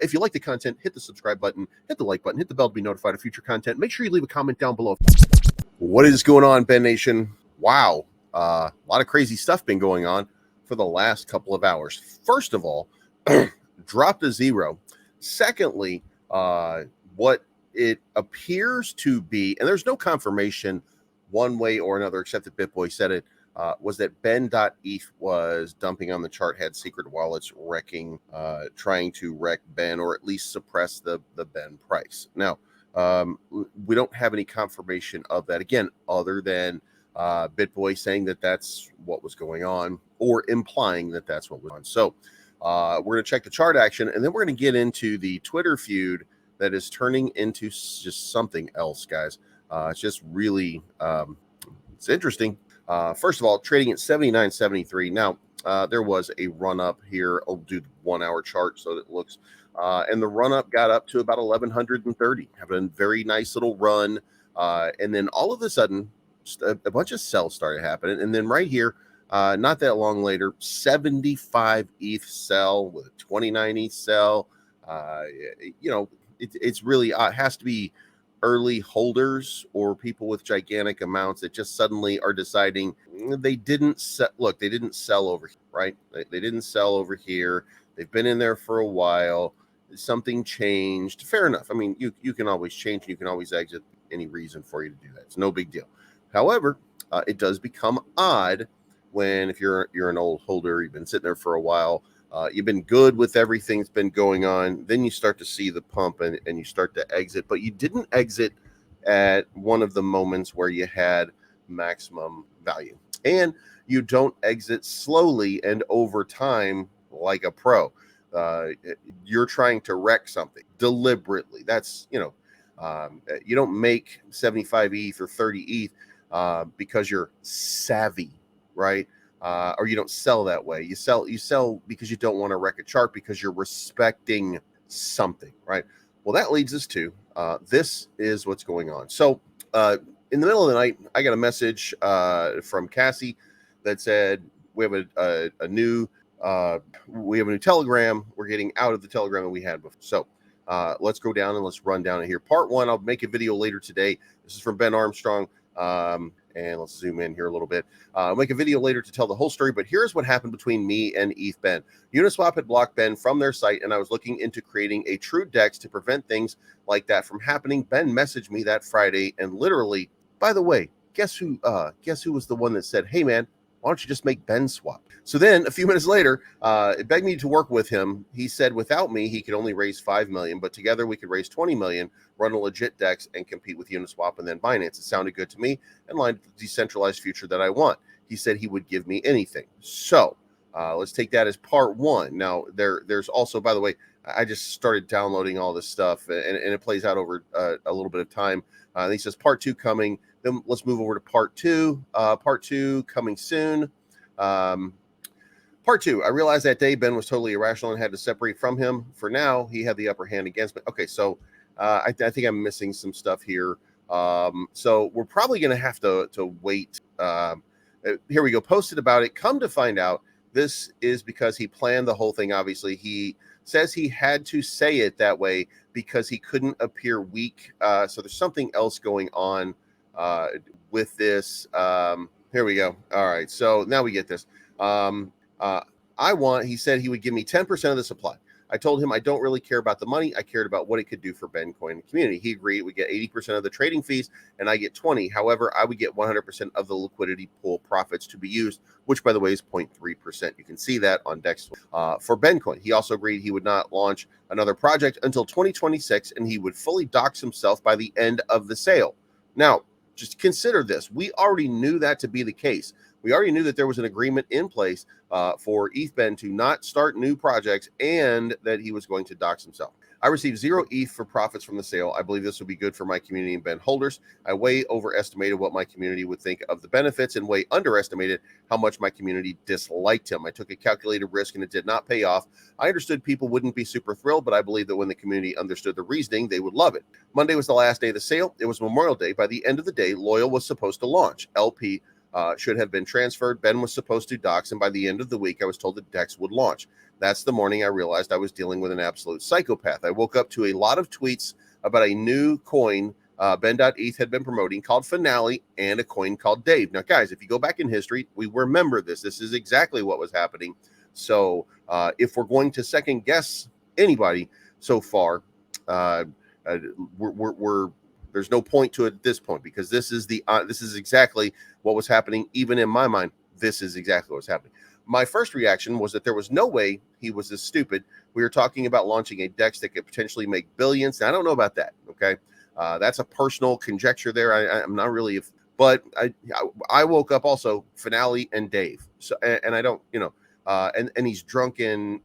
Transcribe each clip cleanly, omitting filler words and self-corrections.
If you like the content, hit the subscribe button, hit the like button, hit the bell to be notified of future content. Make sure you leave a comment down below. What is going on, Ben Nation? Wow, a lot of crazy stuff been going on for the last couple of hours. First of all, dropped a zero. Secondly, what it appears to be, and there's no confirmation one way or another, except that BitBoy said it, was that Ben.eth was dumping on the chart, had secret wallets wrecking, trying to wreck Ben or at least suppress the Ben price. Now, we don't have any confirmation of that, again, other than BitBoy saying that that's what was going on or implying that that's what was on. So we're going to check the chart action, and then we're going to get into the Twitter feud that is turning into just something else, guys. It's just really, it's interesting. First of all, trading at 79.73. Now, there was a run up here. I'll do the 1 hour chart so that it looks, and the run up got up to about 1130, having a very nice little run. And then all of a sudden, a bunch of sells started happening. And then right here, not that long later, 75 ETH sell with a 29 ETH sell. It's really, has to be early holders or people with gigantic amounts that just suddenly are deciding they didn't sell. Look, they didn't sell over here, right? They didn't sell over here. They've been in there for a while. Something changed. Fair enough. I mean, you can always change. You can always exit. Any reason for you to do that. It's no big deal. However, it does become odd when if you're an old holder, you've been sitting there for a while, you've been good with everything that's been going on, then you start to see the pump and you start to exit, but you didn't exit at one of the moments where you had maximum value, and you don't exit slowly and over time like a pro. You're trying to wreck something deliberately. That's, you don't make 75 ETH or 30 ETH because you're savvy, right? Or you don't sell that way. You sell because you don't want to wreck a chart, because you're respecting something, right? Well, that leads us to this is what's going on. So in the middle of the night, I got a message from Cassie that said we have a new Telegram. We're getting out of the Telegram that we had before. So let's go down and let's run down it here. Part one, I'll make a video later today. This is from Ben Armstrong. And let's zoom in here a little bit. I'll make a video later to tell the whole story, but here's what happened between me and ETH Ben. Uniswap had blocked Ben from their site, and I was looking into creating a true DEX to prevent things like that from happening. Ben messaged me that Friday, and literally, by the way, guess who was the one that said, "Hey man, why don't you just make Ben swap?" So then a few minutes later, it begged me to work with him. He said without me, he could only raise 5 million, but together we could raise 20 million, run a legit DEX, and compete with Uniswap and then Binance. It sounded good to me and lined the decentralized future that I want. He said he would give me anything. So let's take that as part one. Now, there's also, by the way, I just started downloading all this stuff, and it plays out over a little bit of time. And he says part two coming. Then let's move over to part two. Part two coming soon. Part two, I realized that day Ben was totally irrational and had to separate from him. For now, he had the upper hand against me. Okay, so I think I'm missing some stuff here. So we're probably going to have to wait. Here we go. Posted about it. Come to find out, this is because he planned the whole thing. Obviously, he says he had to say it that way because he couldn't appear weak. So there's something else going on with this. Here we go. All right. So now we get this. He said he would give me 10% of the supply. I told him I don't really care about the money. I cared about what it could do for Ben Coin community. He agreed we get 80% of the trading fees and I get 20. However, I would get 100% of the liquidity pool profits to be used, which by the way is 0.3%. You can see that on Dex for Ben Coin. He also agreed he would not launch another project until 2026 and he would fully dox himself by the end of the sale. Now, just consider this. We already knew that to be the case. We already knew that there was an agreement in place for ETHBEN to not start new projects and that he was going to dox himself. I received 0 ETH for profits from the sale. I believe this would be good for my community and Ben holders. I way overestimated what my community would think of the benefits and way underestimated how much my community disliked him. I took a calculated risk and it did not pay off. I understood people wouldn't be super thrilled, but I believe that when the community understood the reasoning, they would love it. Monday was the last day of the sale. It was Memorial Day. By the end of the day, Loyal was supposed to launch. LP should have been transferred. Ben was supposed to dox, and by the end of the week, I was told the DEX would launch. That's the morning I realized I was dealing with an absolute psychopath. I woke up to a lot of tweets about a new coin Ben.eth had been promoting called Finale and a coin called Dave. Now, guys, if you go back in history, we remember this. This is exactly what was happening. So if we're going to second guess anybody so far, we're there's no point to it at this point, because this is exactly what was happening. Even in my mind, this is exactly what was happening. My first reaction was that there was no way he was this stupid. We were talking about launching a DEX that could potentially make billions. Now, I don't know about that. Okay. That's a personal conjecture there. I'm not really, but I woke up also Finale and Dave. So, and I don't, and he's drunk in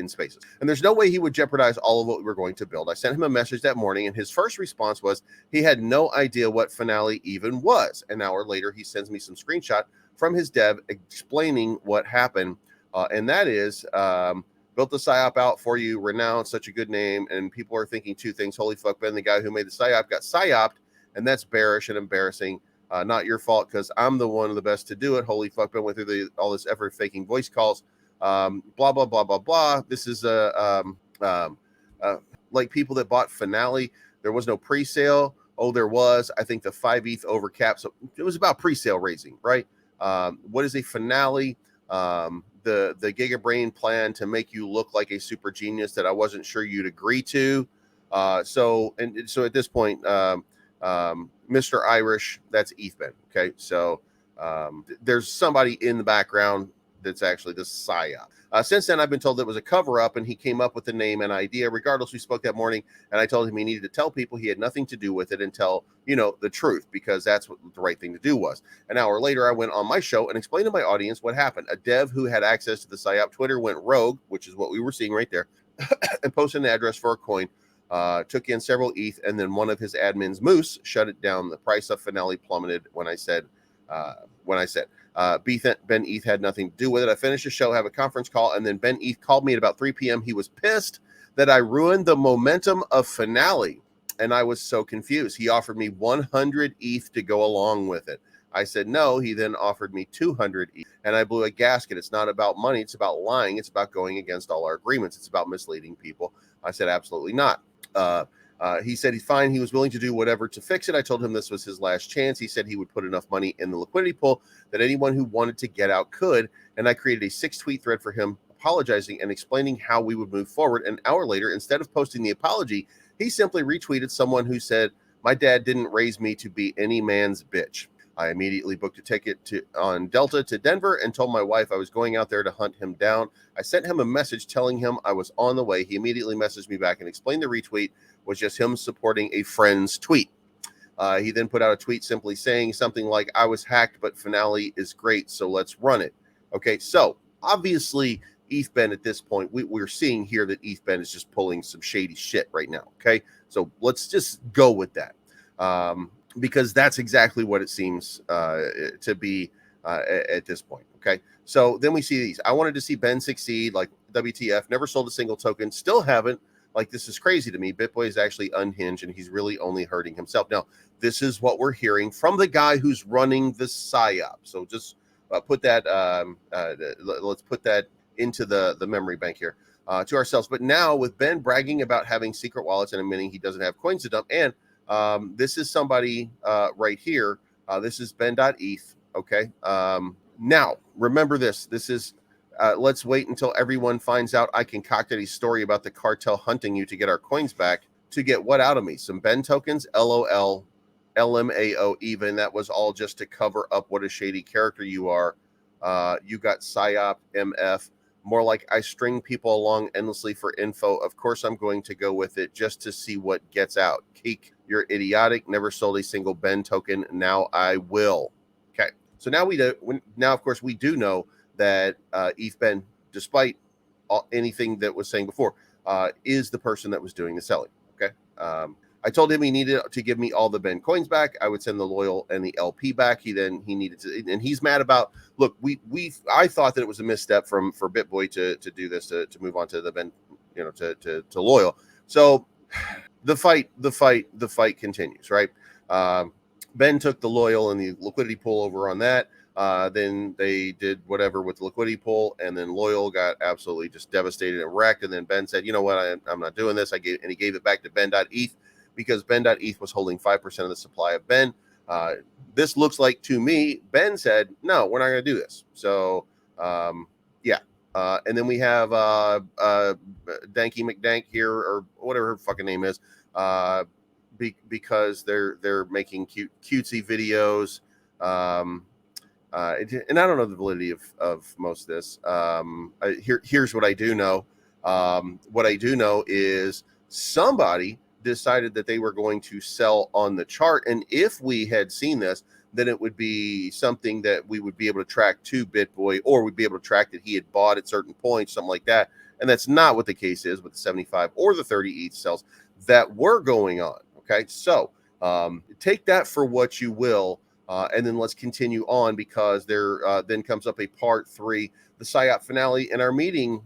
spaces, and there's no way he would jeopardize all of what we were going to build. I sent him a message that morning, and his first response was he had no idea what Finale even was. An hour later, he sends me some screenshot from his dev explaining what happened, and that is built the psyop out for you. Renowned, such a good name, and people are thinking two things. Holy fuck, Ben, the guy who made the psyop got psyoped, and that's bearish and embarrassing. Not your fault, because I'm the one of the best to do it. Holy fuck, Ben went through all this effort faking voice calls. Blah, blah, blah, blah, blah. This is like people that bought Finale. There was no pre-sale. Oh, there was. I think the 5 ETH over cap. So it was about pre-sale raising, right? What is a Finale? The Gigabrain plan to make you look like a super genius that I wasn't sure you'd agree to. So at this point, Mr. Irish, that's ETHBen. Okay, so there's somebody in the background that's actually the psyop. Since then, I've been told it was a cover-up, and he came up with the name and idea. Regardless, we spoke that morning, and I told him he needed to tell people he had nothing to do with it and tell, the truth, because that's what the right thing to do was. An hour later, I went on my show and explained to my audience what happened. A dev who had access to the psyop Twitter went rogue, which is what we were seeing right there, and posted an address for a coin. Took in several ETH, and then one of his admins, Moose, shut it down. The price of Finale plummeted when I said Ben ETH had nothing to do with it. I finished the show, have a conference call, and then Ben ETH called me at about 3 p.m. He was pissed that I ruined the momentum of Finale, and I was so confused. He offered me 100 ETH to go along with it. I said no. He then offered me 200 ETH, and I blew a gasket. It's not about money. It's about lying. It's about going against all our agreements. It's about misleading people. I said absolutely not. He said he's fine. He was willing to do whatever to fix it. I told him this was his last chance. He said he would put enough money in the liquidity pool that anyone who wanted to get out could. And I created a 6-tweet thread for him apologizing and explaining how we would move forward. An hour later, instead of posting the apology, he simply retweeted someone who said, "My dad didn't raise me to be any man's bitch." I immediately booked a ticket on Delta to Denver and told my wife I was going out there to hunt him down. I sent him a message telling him I was on the way. He immediately messaged me back and explained the retweet was just him supporting a friend's tweet. He then put out a tweet simply saying something like, "I was hacked, but Finale is great, so let's run it." Okay, so obviously ETHBen at this point, we're seeing here that ETHBen is just pulling some shady shit right now. Okay, so let's just go with that. Because that's exactly what it seems to be at this point. Okay, so then we see these. I wanted to see Ben succeed, like WTF, never sold a single token, still haven't. Like, this is crazy to me. BitBoy is actually unhinged, and he's really only hurting himself. Now, this is what we're hearing from the guy who's running the psyop. So just put that, let's put that into the memory bank here to ourselves. But now with Ben bragging about having secret wallets and admitting he doesn't have coins to dump, and this is somebody right here. This is Ben.eth. Okay. Now, remember this. This is, let's wait until everyone finds out I concocted a story about the cartel hunting you to get our coins back. To get what out of me? Some Ben tokens? LOL. LMAO even. That was all just to cover up what a shady character you are. You got psyop MF. More like I string people along endlessly for info. Of course, I'm going to go with it just to see what gets out. Keek, you're idiotic. Never sold a single Ben token. Now I will. Okay. So now of course, we do know that ETHBen, despite anything that was saying before, is the person that was doing the selling. Okay. I told him he needed to give me all the Ben coins back. I would send the loyal and the LP back. He needed to, and he's mad about. Look, I thought that it was a misstep for BitBoy to do this to move on to the Ben, to loyal. So the fight continues, right? Ben took the Loyal and the liquidity pool over on that. Then they did whatever with the liquidity pool, and then Loyal got absolutely just devastated and wrecked. And then Ben said, "You know what? I'm not doing this." He gave it back to Ben.eth because Ben.eth was holding 5% of the supply of Ben. This looks like to me, Ben said, "No, we're not going to do this." So, yeah. And then we have Danky McDank here, or whatever her fucking name is, because they're making cutesy videos. And I don't know the validity of most of this. Here's what I do know. What I do know is somebody decided that they were going to sell on the chart. And if we had seen this, then it would be something that we would be able to track to BitBoy, or we'd be able to track that he had bought at certain points, something like that. And that's not what the case is with the 75 or the 30 ETH sales that were going on. Okay, so take that for what you will. And then let's continue on, because there then comes up a part 3, the psyop finale. In our meeting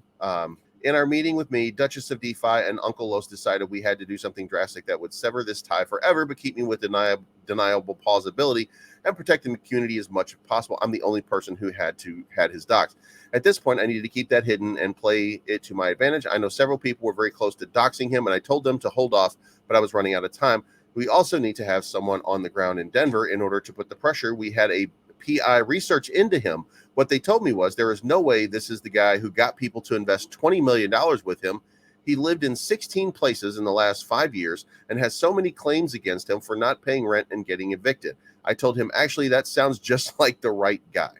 with me, Duchess of DeFi, and Uncle Los decided we had to do something drastic that would sever this tie forever, but keep me with deniable plausibility and protect the community as much as possible. I'm the only person who had his docs. At this point, I needed to keep that hidden and play it to my advantage. I know several people were very close to doxing him, and I told them to hold off, but I was running out of time. We also need to have someone on the ground in Denver in order to put the pressure. We had a PI research into him. What they told me was there is no way this is the guy who got people to invest $20 million with him. He lived in 16 places in the last 5 years and has so many claims against him for not paying rent and getting evicted. I told him, actually, that sounds just like the right guy.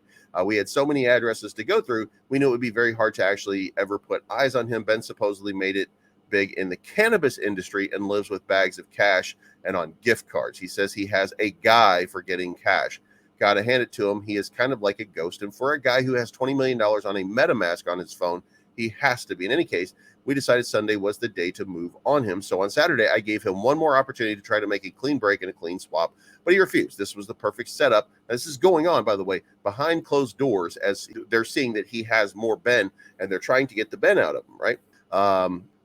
We had so many addresses to go through. We knew it would be very hard to actually ever put eyes on him. Ben supposedly made it big in the cannabis industry and lives with bags of cash and on gift cards. He says he has a guy for getting cash. Gotta hand it to him. He is kind of like a ghost. And for a guy who has $20 million on a MetaMask on his phone, he has to be. In any case, we decided Sunday was the day to move on him. So on Saturday, I gave him one more opportunity to try to make a clean break and a clean swap, but he refused. This was the perfect setup. This is going on, by the way, behind closed doors, as they're seeing that he has more Ben, and they're trying to get the Ben out of him, right?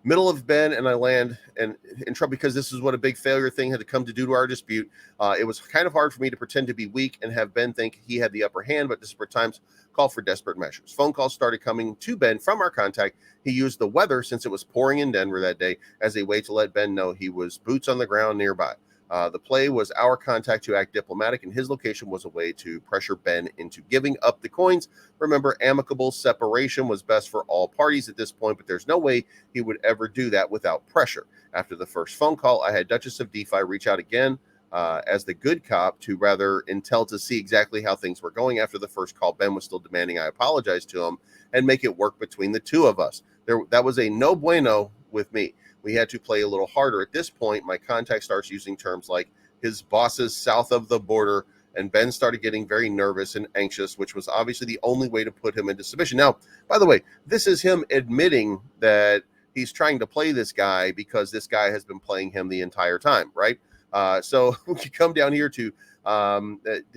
Middle of Ben, and I land in trouble because this is what a big failure thing had to come to do to our dispute. It was kind of hard for me to pretend to be weak and have Ben think he had the upper hand, but desperate times call for desperate measures. Phone calls started coming to Ben from our contact. He used the weather, since it was pouring in Denver that day, as a way to let Ben know he was boots on the ground nearby. The play was our contact to act diplomatic, and his location was a way to pressure Ben into giving up the coins. Remember, amicable separation was best for all parties at this point, but there's no way he would ever do that without pressure. After the first phone call, I had Duchess of DeFi reach out again as the good cop to rather intel to see exactly how things were going. After the first call, Ben was still demanding I apologize to him and make it work between the two of us. That was a no bueno with me. We had to play a little harder. At this point, my contact starts using terms like his bosses south of the border, and Ben started getting very nervous and anxious, which was obviously the only way to put him into submission. Now, by the way, this is him admitting that he's trying to play this guy because this guy has been playing him the entire time, right? So we could come down here to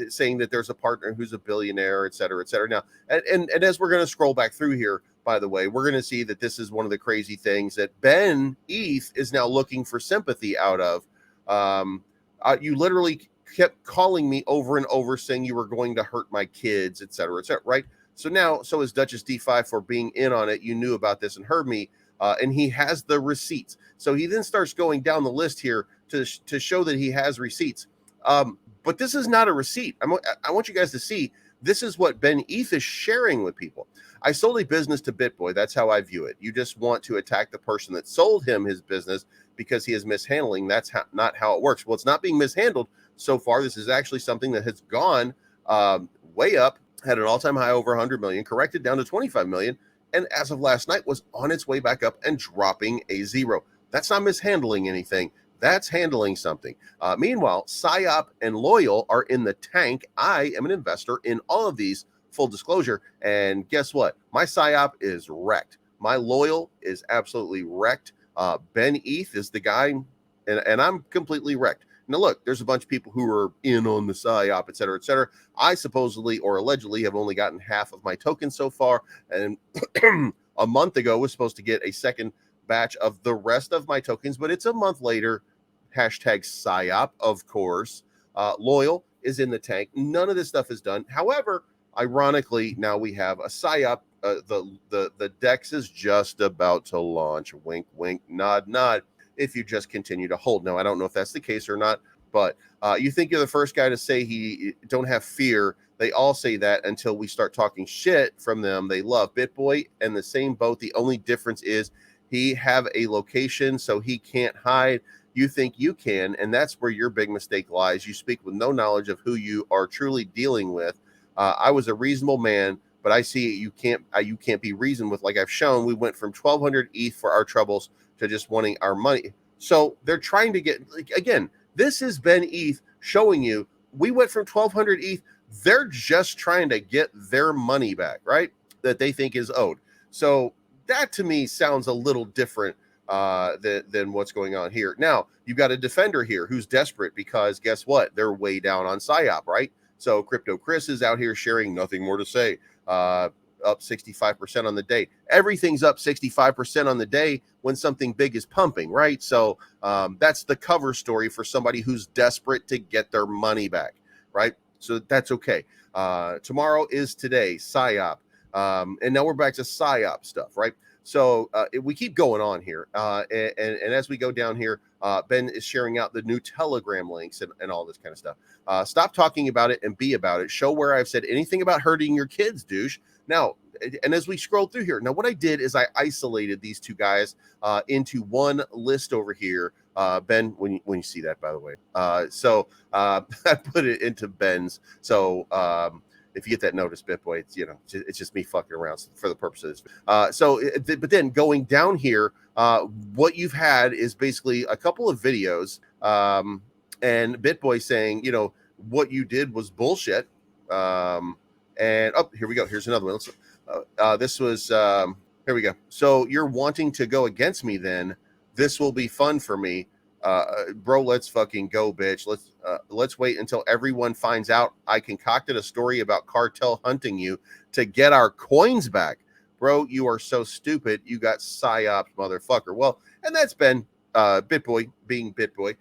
saying that there's a partner who's a billionaire, et cetera, et cetera. Now, and as we're going to scroll back through here, by the way, we're going to see that this is one of the crazy things that Ben ETH is now looking for sympathy out of. You literally kept calling me over and over saying you were going to hurt my kids, et cetera, right? So is Duchess DeFi for being in on it. You knew about this and heard me, and he has the receipts. So he then starts going down the list here to show that he has receipts. But this is not a receipt. I want you guys to see this is what Ben ETH is sharing with people. I sold a business to BitBoy. That's how I view it. You just want to attack the person that sold him his business because he is mishandling. That's not how it works. Well, it's not being mishandled so far. This is actually something that has gone way up, had an all-time high over 100 million, corrected down to 25 million, and as of last night was on its way back up and dropping a zero. That's not mishandling anything. That's handling something. Meanwhile, psyop and Loyal are in the tank. I am an investor in all of these, full disclosure. And guess what? My psyop is wrecked. My Loyal is absolutely wrecked. Ben ETH is the guy, and I'm completely wrecked. Now, look, there's a bunch of people who are in on the psyop, et cetera, et cetera. I supposedly or allegedly have only gotten half of my tokens so far. And a month ago was supposed to get a second batch of the rest of my tokens, but it's a month later. Hashtag psyop, of course. Loyal is in the tank. None of this stuff is done. However, ironically, now we have a psyop. The DEX is just about to launch. Wink, wink, nod, nod. If you just continue to hold. Now, I don't know if that's the case or not, but you think you're the first guy to say he don't have fear. They all say that until we start talking shit from them. They love BitBoy and the same boat. The only difference is he have a location, so he can't hide. You think you can, and that's where your big mistake lies. You speak with no knowledge of who you are truly dealing with. I was a reasonable man, but I see you can't be reasoned with. Like I've shown, we went from 1,200 ETH for our troubles to just wanting our money. So they're trying to get, like, again, this is Ben ETH showing you we went from 1,200 ETH. They're just trying to get their money back, right? That they think is owed. So that to me sounds a little different than what's going on here. Now, you've got a defender here who's desperate because guess what? They're way down on psyop, right? So Crypto Chris is out here sharing nothing more to say. Up 65% on the day. Everything's up 65% on the day when something big is pumping, right? So that's the cover story for somebody who's desperate to get their money back, right? So that's okay. Tomorrow is today, psyop. And now we're back to psyop stuff, right? So we keep going on here. And as we go down here, Ben is sharing out the new Telegram links and all this kind of stuff. Stop talking about it and be about it. Show where I've said anything about hurting your kids, douche. Now, and as we scroll through here, now what I did is I isolated these two guys into one list over here. Ben, when you see that, by the way. So I put it into Ben's. So if you get that notice, BitBoy, it's just me fucking around for the purpose of this. But then going down here, what you've had is basically a couple of videos and BitBoy saying, what you did was bullshit. And here we go. Here's another one. This was here we go. So you're wanting to go against me then. This will be fun for me. Bro, let's fucking go, bitch. Let's wait until everyone finds out I concocted a story about cartel hunting you to get our coins back. Bro, you are so stupid. You got psyops, motherfucker. Well, and that's been BitBoy being BitBoy,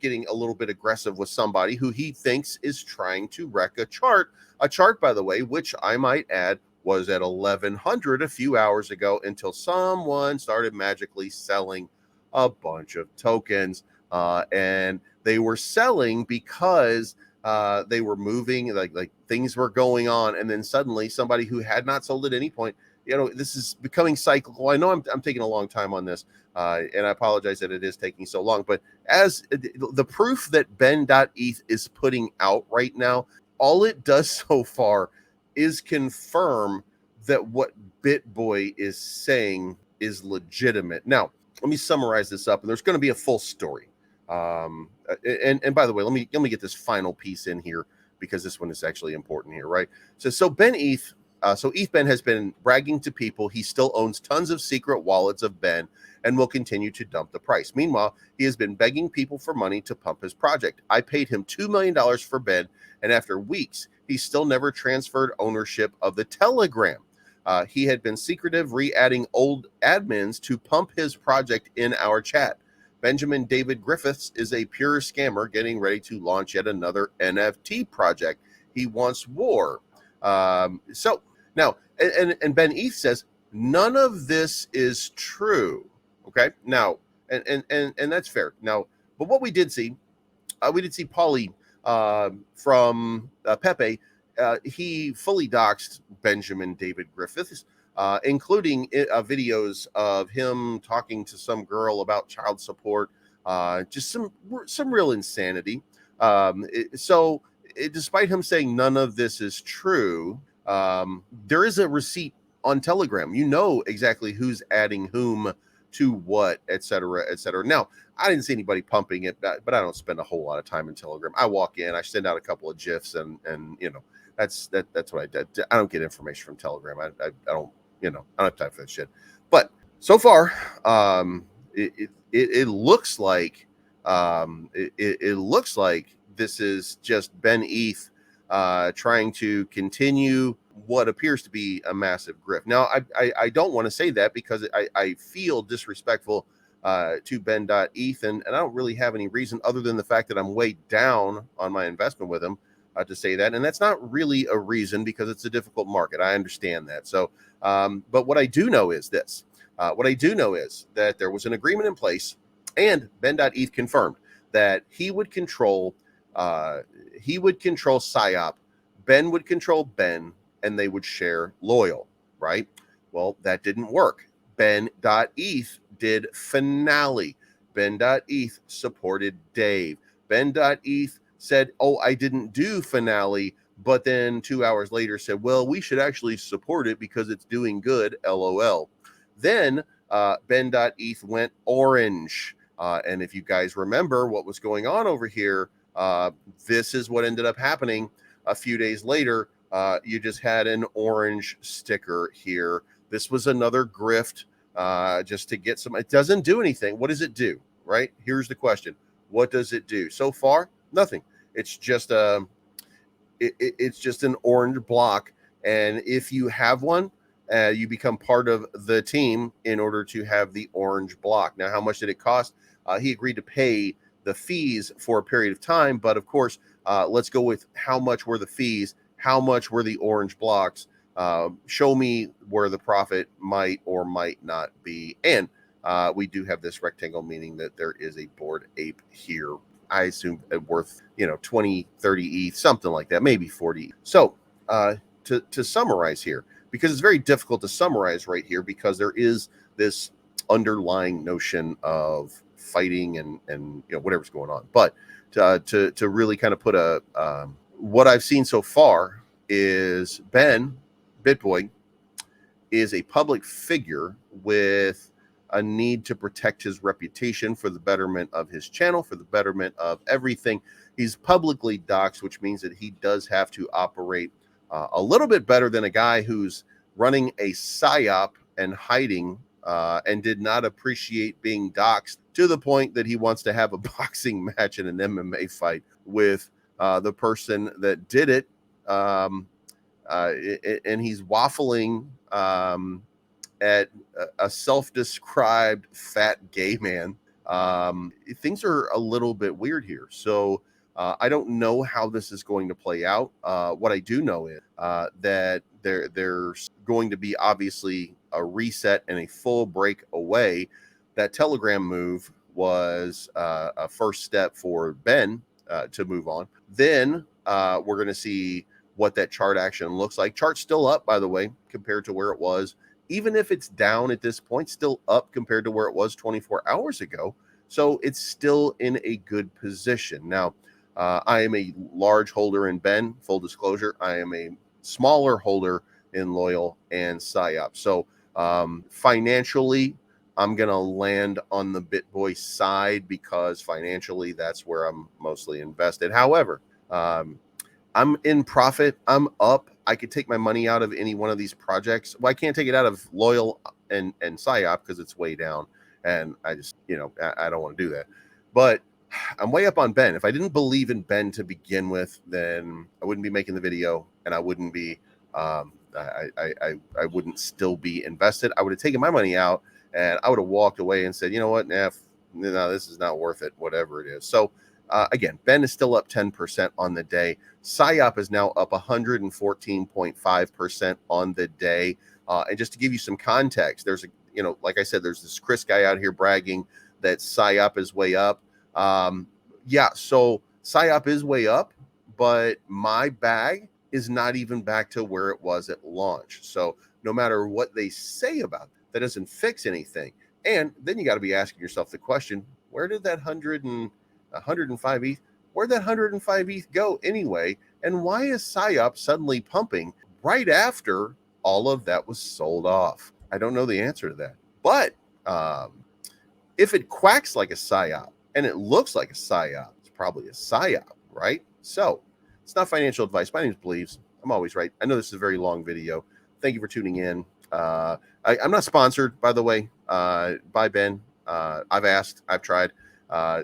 getting a little bit aggressive with somebody who he thinks is trying to wreck a chart. A chart, by the way, which I might add was at 1,100 a few hours ago until someone started magically selling a bunch of tokens. And they were selling because they were moving, like things were going on. And then suddenly somebody who had not sold at any point, this is becoming cyclical. I know I'm taking a long time on this, and I apologize that it is taking so long. But as the proof that Ben.eth is putting out right now, all it does so far is confirm that what BitBoy is saying is legitimate. Now, let me summarize this up, and there's going to be a full story. And by the way, let me get this final piece in here because this one is actually important here, right? So Ben ETH. So ETH Ben has been bragging to people he still owns tons of secret wallets of Ben and will continue to dump the price. Meanwhile, he has been begging people for money to pump his project. I paid him $2 million for Ben, and after weeks, he still never transferred ownership of the Telegram. He had been secretive, re-adding old admins to pump his project in our chat. Benjamin David Griffiths is a pure scammer getting ready to launch yet another NFT project. He wants war. So now, and Ben ETH says none of this is true. Okay, now, and that's fair. Now, but what we did see Paulie from Pepe. He fully doxed Benjamin David Griffiths, including videos of him talking to some girl about child support, just some real insanity. Despite him saying none of this is true, there is a receipt on Telegram. You know exactly who's adding whom to what, et cetera, et cetera. Now, I didn't see anybody pumping it, but I don't spend a whole lot of time in Telegram. I walk in, I send out a couple of GIFs, and that's what I did. I don't get information from Telegram. I don't, I don't have time for that shit. But so far, it looks like it looks like this is just Ben ETH trying to continue what appears to be a massive grift. Now, I don't want to say that because I feel disrespectful to Ben.eth, and I don't really have any reason other than the fact that I'm way down on my investment with him to say that. And that's not really a reason because it's a difficult market. I understand that. So, but what I do know is this. What I do know is that there was an agreement in place, and Ben.eth confirmed that he would control psyop, Ben would control Ben, and they would share loyal, right? Well, that didn't work. Ben.eth did finale. Ben.eth supported Dave. Ben.eth said, oh, I didn't do finale, but then 2 hours later said, well, we should actually support it because it's doing good, LOL. Then Ben.eth went orange. And if you guys remember what was going on over here, this is what ended up happening a few days later. You just had an orange sticker here. This was another grift just to get some. It doesn't do anything. What does it do? Right? Here's the question. What does it do? So far, nothing. It's just it's just an orange block. And if you have one, you become part of the team in order to have the orange block. Now, how much did it cost? He agreed to pay the fees for a period of time, but of course, let's go with how much were the fees, how much were the orange blocks. Show me where the profit might or might not be. And we do have this rectangle, meaning that there is a Bored Ape here. I assume worth 20, 30 ETH, something like that, maybe 40. So to summarize here, because it's very difficult to summarize right here because there is this underlying notion of fighting and whatever's going on. But to really kind of put what I've seen so far is Ben BitBoy is a public figure with a need to protect his reputation for the betterment of his channel, for the betterment of everything. He's publicly doxxed, which means that he does have to operate a little bit better than a guy who's running a psyop and hiding and did not appreciate being doxxed to the point that he wants to have a boxing match and an MMA fight with the person that did it. And he's waffling at a self-described fat gay man. Things are a little bit weird here. So I don't know how this is going to play out. What I do know is that there's going to be obviously a reset and a full break away. That Telegram move was a first step for Ben to move on. Then we're going to see what that chart action looks like. Chart's still up, by the way, compared to where it was. Even if it's down at this point, still up compared to where it was 24 hours ago. So it's still in a good position. Now, I am a large holder in Ben, full disclosure. I am a smaller holder in Loyal and psyop. So financially, I'm going to land on the BitBoy side because financially, that's where I'm mostly invested. However, I'm in profit. I'm up. I could take my money out of any one of these projects. Well, I can't take it out of Loyal and psyop because it's way down. And I just, I don't want to do that. But I'm way up on Ben. If I didn't believe in Ben to begin with, then I wouldn't be making the video and I wouldn't be, I wouldn't still be invested. I would have taken my money out and I would have walked away and said, you know what, no, this is not worth it, whatever it is. So again, Ben is still up 10% on the day. psyop is now up 114.5% on the day. And just to give you some context, there's like I said, there's this Chris guy out here bragging that psyop is way up. Yeah, so psyop is way up, but my bag is not even back to where it was at launch. So no matter what they say about it, that doesn't fix anything. And then you got to be asking yourself the question, where did that 105 ETH, where'd that 105 ETH go anyway? And why is psyop suddenly pumping right after all of that was sold off? I don't know the answer to that. But if it quacks like a psyop and it looks like a psyop, it's probably a psyop, right? So it's not financial advice. My name is Bleeves. I'm always right. I know this is a very long video. Thank you for tuning in. I'm not sponsored, by the way, by Ben. I've asked, I've tried.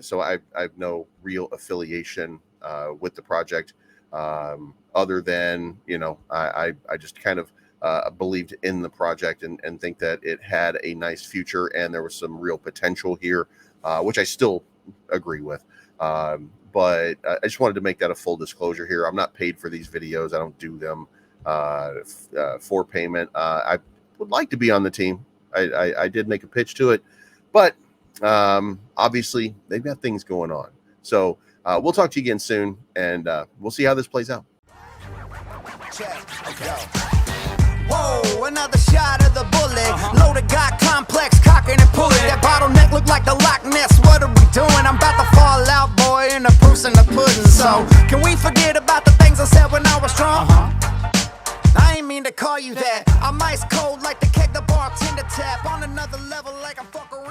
So I've no real affiliation with the project other than, I just kind of believed in the project and think that it had a nice future and there was some real potential here, which I still agree with. But I just wanted to make that a full disclosure here. I'm not paid for these videos. I don't do them for payment. I would like to be on the team. I did make a pitch to it, but obviously they've got things going on. So we'll talk to you again soon, and we'll see how this plays out. Whoa, another shot of the bullet. Loaded, got complex, cocking and pulling. That bottleneck look like the Loch Ness. What are we doing? I'm about to fall out, boy, in the proofs and the pudding. So, can we forget about the things I said when I was drunk? I ain't mean to call you that. I'm ice cold like the keg the bartender tap. On another level like I'm fuck around.